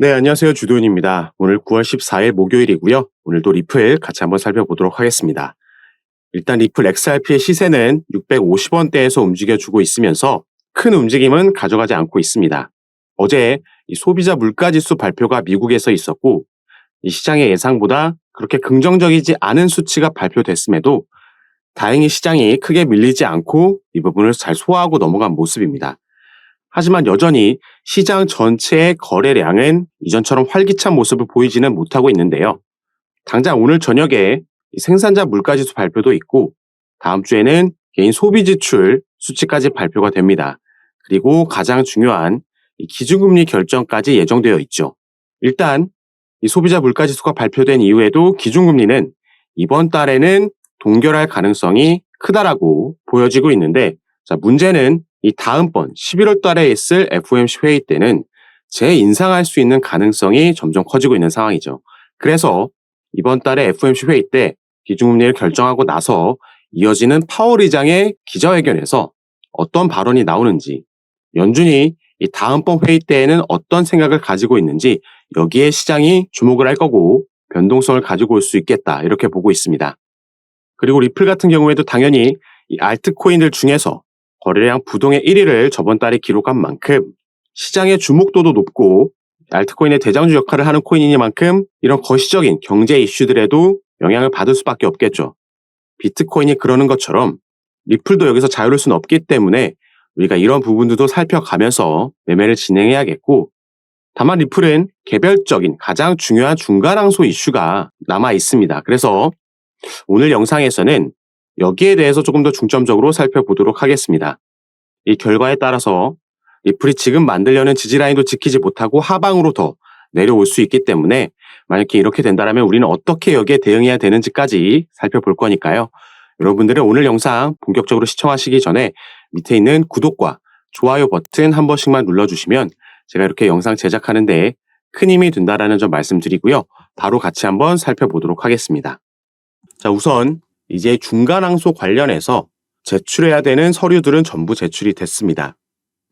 네, 안녕하세요. 주도현입니다. 오늘 9월 14일 목요일이고요. 오늘도 리플 같이 한번 살펴보도록 하겠습니다. 일단 리플 XRP의 시세는 650원대에서 움직여주고 있으면서 큰 움직임은 가져가지 않고 있습니다. 어제 이 소비자 물가지수 발표가 미국에서 있었고 이 시장의 예상보다 그렇게 긍정적이지 않은 수치가 발표됐음에도 다행히 시장이 크게 밀리지 않고 이 부분을 잘 소화하고 넘어간 모습입니다. 하지만 여전히 시장 전체의 거래량은 이전처럼 활기찬 모습을 보이지는 못하고 있는데요. 당장 오늘 저녁에 생산자 물가지수 발표도 있고 다음 주에는 개인 소비 지출 수치까지 발표가 됩니다. 그리고 가장 중요한 이 기준금리 결정까지 예정되어 있죠. 일단 이 소비자 물가지수가 발표된 이후에도 기준금리는 이번 달에는 동결할 가능성이 크다라고 보여지고 있는데, 자, 문제는 이 다음번 11월 달에 있을 FOMC 회의 때는 재인상할 수 있는 가능성이 점점 커지고 있는 상황이죠. 그래서 이번 달에 FOMC 회의 때 기준금리를 결정하고 나서 이어지는 파월 의장의 기자회견에서 어떤 발언이 나오는지, 연준이 이 다음번 회의 때에는 어떤 생각을 가지고 있는지 여기에 시장이 주목을 할 거고 변동성을 가지고 올 수 있겠다, 이렇게 보고 있습니다. 그리고 리플 같은 경우에도 당연히 이 알트코인들 중에서 거래량 부동의 1위를 저번 달에 기록한 만큼 시장의 주목도도 높고 알트코인의 대장주 역할을 하는 코인이니만큼 이런 거시적인 경제 이슈들에도 영향을 받을 수밖에 없겠죠. 비트코인이 그러는 것처럼 리플도 여기서 자유로울 수는 없기 때문에 우리가 이런 부분들도 살펴가면서 매매를 진행해야겠고, 다만 리플은 개별적인 가장 중요한 중간항소 이슈가 남아 있습니다. 그래서 오늘 영상에서는 여기에 대해서 조금 더 중점적으로 살펴보도록 하겠습니다. 이 결과에 따라서 리플이 지금 만들려는 지지라인도 지키지 못하고 하방으로 더 내려올 수 있기 때문에 만약에 이렇게 된다면 우리는 어떻게 여기에 대응해야 되는지까지 살펴볼 거니까요. 여러분들은 오늘 영상 본격적으로 시청하시기 전에 밑에 있는 구독과 좋아요 버튼 한 번씩만 눌러주시면 제가 이렇게 영상 제작하는 데 큰 힘이 된다는 점 말씀드리고요. 바로 같이 한번 살펴보도록 하겠습니다. 자, 우선 이제 중간항소 관련해서 제출해야 되는 서류들은 전부 제출이 됐습니다.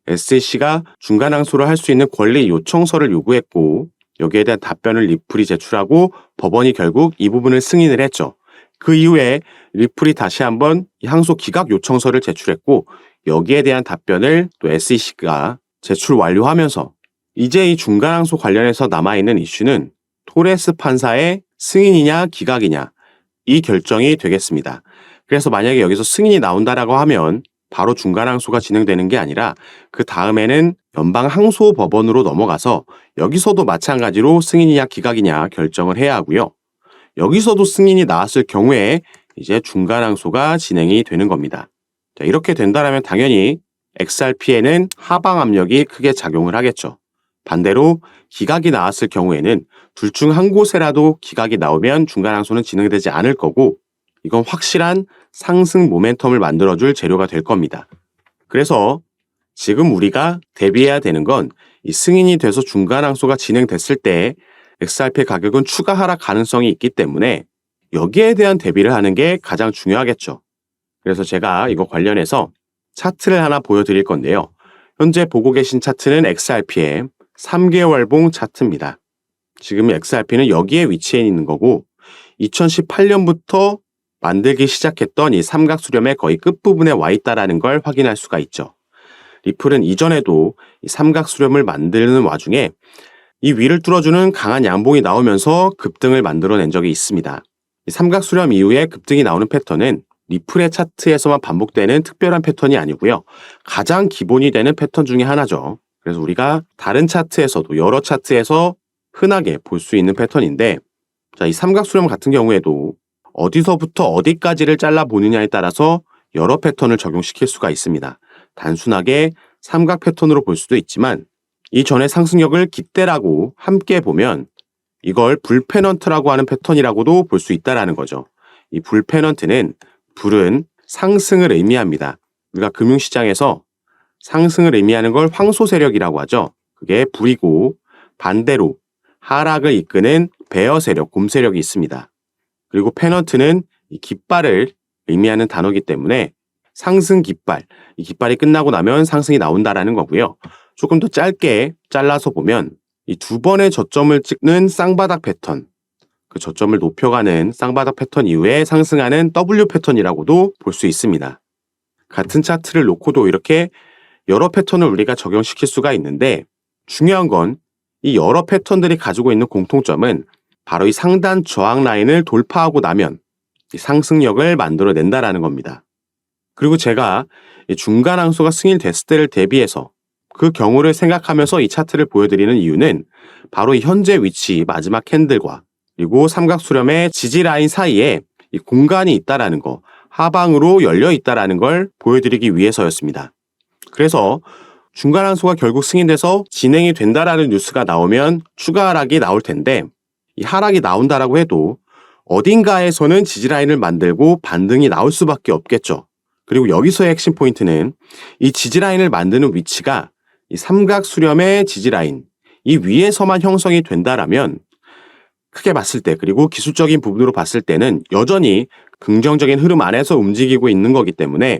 SEC가 중간항소를 할 수 있는 권리 요청서를 요구했고 여기에 대한 답변을 리플이 제출하고 법원이 결국 이 부분을 승인을 했죠. 그 이후에 리플이 다시 한번 항소 기각 요청서를 제출했고 여기에 대한 답변을 또 SEC가 제출 완료하면서 이제 이 중간항소 관련해서 남아있는 이슈는 토레스 판사의 승인이냐 기각이냐, 이 결정이 되겠습니다. 그래서 만약에 여기서 승인이 나온다라고 하면 바로 중간항소가 진행되는 게 아니라 그 다음에는 연방항소법원으로 넘어가서 여기서도 마찬가지로 승인이냐 기각이냐 결정을 해야 하고요. 여기서도 승인이 나왔을 경우에 이제 중간항소가 진행이 되는 겁니다. 자, 이렇게 된다면 당연히 XRP에는 하방 압력이 크게 작용을 하겠죠. 반대로 기각이 나왔을 경우에는 둘 중 한 곳에라도 기각이 나오면 중간항소는 진행되지 않을 거고 이건 확실한 상승 모멘텀을 만들어줄 재료가 될 겁니다. 그래서 지금 우리가 대비해야 되는 건 이 승인이 돼서 중간항소가 진행됐을 때 XRP 가격은 추가 하락 가능성이 있기 때문에 여기에 대한 대비를 하는 게 가장 중요하겠죠. 그래서 제가 이거 관련해서 차트를 하나 보여드릴 건데요. 현재 보고 계신 차트는 XRP의 3개월봉 차트입니다. 지금 XRP는 여기에 위치해 있는 거고 2018년부터 만들기 시작했던 이 삼각수렴의 거의 끝부분에 와 있다는 걸 확인할 수가 있죠. 리플은 이전에도 이 삼각수렴을 만드는 와중에 이 위를 뚫어주는 강한 양봉이 나오면서 급등을 만들어낸 적이 있습니다. 이 삼각수렴 이후에 급등이 나오는 패턴은 리플의 차트에서만 반복되는 특별한 패턴이 아니고요. 가장 기본이 되는 패턴 중에 하나죠. 그래서 우리가 다른 차트에서도 여러 차트에서 흔하게 볼 수 있는 패턴인데, 자, 이 삼각수렴 같은 경우에도 어디서부터 어디까지를 잘라보느냐에 따라서 여러 패턴을 적용시킬 수가 있습니다. 단순하게 삼각 패턴으로 볼 수도 있지만 이전의 상승력을 깃대라고 함께 보면 이걸 불페넌트라고 하는 패턴이라고도 볼 수 있다는 거죠. 이 불페넌트는 불은 상승을 의미합니다. 우리가 금융시장에서 상승을 의미하는 걸 황소 세력이라고 하죠. 그게 불이고 반대로 하락을 이끄는 베어 세력, 곰 세력이 있습니다. 그리고 페넌트는 이 깃발을 의미하는 단어이기 때문에 상승 깃발, 이 깃발이 끝나고 나면 상승이 나온다라는 거고요. 조금 더 짧게 잘라서 보면 이 두 번의 저점을 찍는 쌍바닥 패턴, 그 저점을 높여가는 쌍바닥 패턴 이후에 상승하는 W 패턴이라고도 볼 수 있습니다. 같은 차트를 놓고도 이렇게 여러 패턴을 우리가 적용시킬 수가 있는데 중요한 건 이 여러 패턴들이 가지고 있는 공통점은 바로 이 상단 저항 라인을 돌파하고 나면 이 상승력을 만들어낸다라는 겁니다. 그리고 제가 이 중간 항소가 승인됐을 때를 대비해서 그 경우를 생각하면서 이 차트를 보여드리는 이유는 바로 이 현재 위치 마지막 캔들과 그리고 삼각수렴의 지지 라인 사이에 이 공간이 있다라는 거, 하방으로 열려 있다라는 걸 보여드리기 위해서였습니다. 그래서 중간 항소가 결국 승인돼서 진행이 된다라는 뉴스가 나오면 추가 하락이 나올 텐데 이 하락이 나온다라고 해도 어딘가에서는 지지 라인을 만들고 반등이 나올 수밖에 없겠죠. 그리고 여기서의 핵심 포인트는 이 지지 라인을 만드는 위치가 이 삼각 수렴의 지지 라인 이 위에서만 형성이 된다라면 크게 봤을 때 그리고 기술적인 부분으로 봤을 때는 여전히 긍정적인 흐름 안에서 움직이고 있는 거기 때문에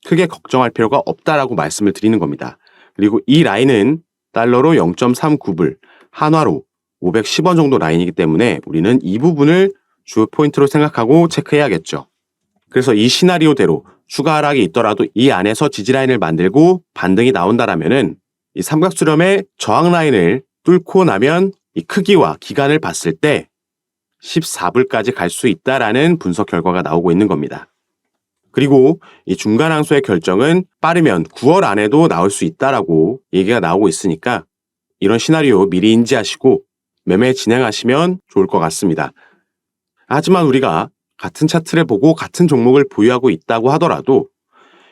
크게 걱정할 필요가 없다라고 말씀을 드리는 겁니다. 그리고 이 라인은 달러로 0.39불, 한화로 510원 정도 라인이기 때문에 우리는 이 부분을 주 포인트로 생각하고 체크해야겠죠. 그래서 이 시나리오대로 추가 하락이 있더라도 이 안에서 지지 라인을 만들고 반등이 나온다라면은 이 삼각수렴의 저항 라인을 뚫고 나면 이 크기와 기간을 봤을 때 14불까지 갈 수 있다라는 분석 결과가 나오고 있는 겁니다. 그리고 이 중간 항소의 결정은 빠르면 9월 안에도 나올 수 있다라고 얘기가 나오고 있으니까 이런 시나리오 미리 인지하시고 매매 진행하시면 좋을 것 같습니다. 하지만 우리가 같은 차트를 보고 같은 종목을 보유하고 있다고 하더라도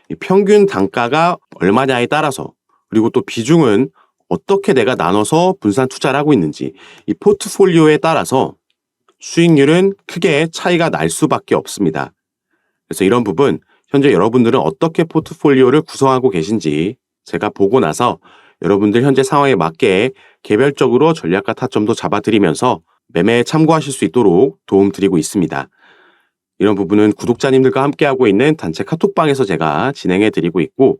이 평균 단가가 얼마냐에 따라서 그리고 또 비중은 어떻게 내가 나눠서 분산 투자를 하고 있는지 이 포트폴리오에 따라서 수익률은 크게 차이가 날 수밖에 없습니다. 그래서 이런 부분 현재 여러분들은 어떻게 포트폴리오를 구성하고 계신지 제가 보고 나서 여러분들 현재 상황에 맞게 개별적으로 전략과 타점도 잡아드리면서 매매에 참고하실 수 있도록 도움드리고 있습니다. 이런 부분은 구독자님들과 함께하고 있는 단체 카톡방에서 제가 진행해드리고 있고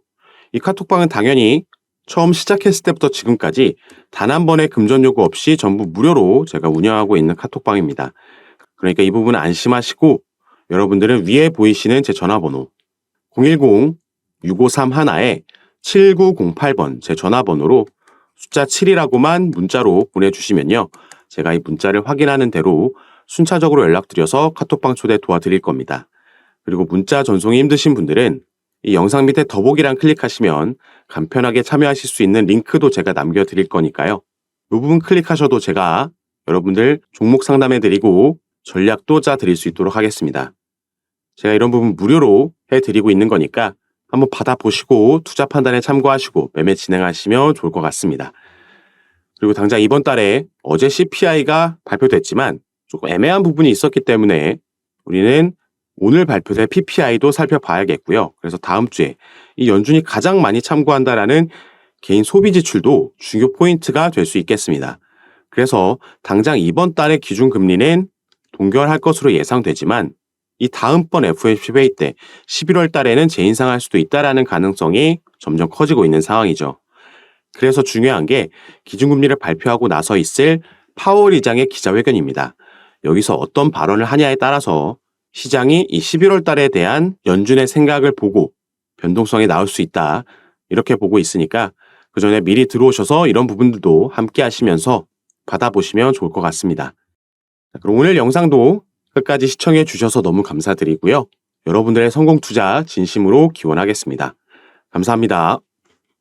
이 카톡방은 당연히 처음 시작했을 때부터 지금까지 단 한 번의 금전 요구 없이 전부 무료로 제가 운영하고 있는 카톡방입니다. 그러니까 이 부분은 안심하시고 여러분들은 위에 보이시는 제 전화번호 010-6531-7908번 제 전화번호로 숫자 7이라고만 문자로 보내주시면요. 제가 이 문자를 확인하는 대로 순차적으로 연락드려서 카톡방 초대 도와드릴 겁니다. 그리고 문자 전송이 힘드신 분들은 이 영상 밑에 더보기란 클릭하시면 간편하게 참여하실 수 있는 링크도 제가 남겨드릴 거니까요. 이 부분 클릭하셔도 제가 여러분들 종목 상담해드리고 전략도 짜드릴 수 있도록 하겠습니다. 제가 이런 부분 무료로 해드리고 있는 거니까 한번 받아보시고 투자 판단에 참고하시고 매매 진행하시면 좋을 것 같습니다. 그리고 당장 이번 달에 어제 CPI가 발표됐지만 조금 애매한 부분이 있었기 때문에 우리는 오늘 발표된 PPI도 살펴봐야겠고요. 그래서 다음 주에 이 연준이 가장 많이 참고한다라는 개인 소비 지출도 중요 포인트가 될 수 있겠습니다. 그래서 당장 이번 달의 기준금리는 동결할 것으로 예상되지만 이 다음번 FOMC 회의 때 11월 달에는 재인상할 수도 있다라는 가능성이 점점 커지고 있는 상황이죠. 그래서 중요한 게 기준금리를 발표하고 나서 있을 파월 의장의 기자회견입니다. 여기서 어떤 발언을 하냐에 따라서 시장이 이 11월 달에 대한 연준의 생각을 보고 변동성이 나올 수 있다. 이렇게 보고 있으니까 그 전에 미리 들어오셔서 이런 부분들도 함께 하시면서 받아보시면 좋을 것 같습니다. 그럼 오늘 영상도 끝까지 시청해 주셔서 너무 감사드리고요. 여러분들의 성공 투자 진심으로 기원하겠습니다. 감사합니다.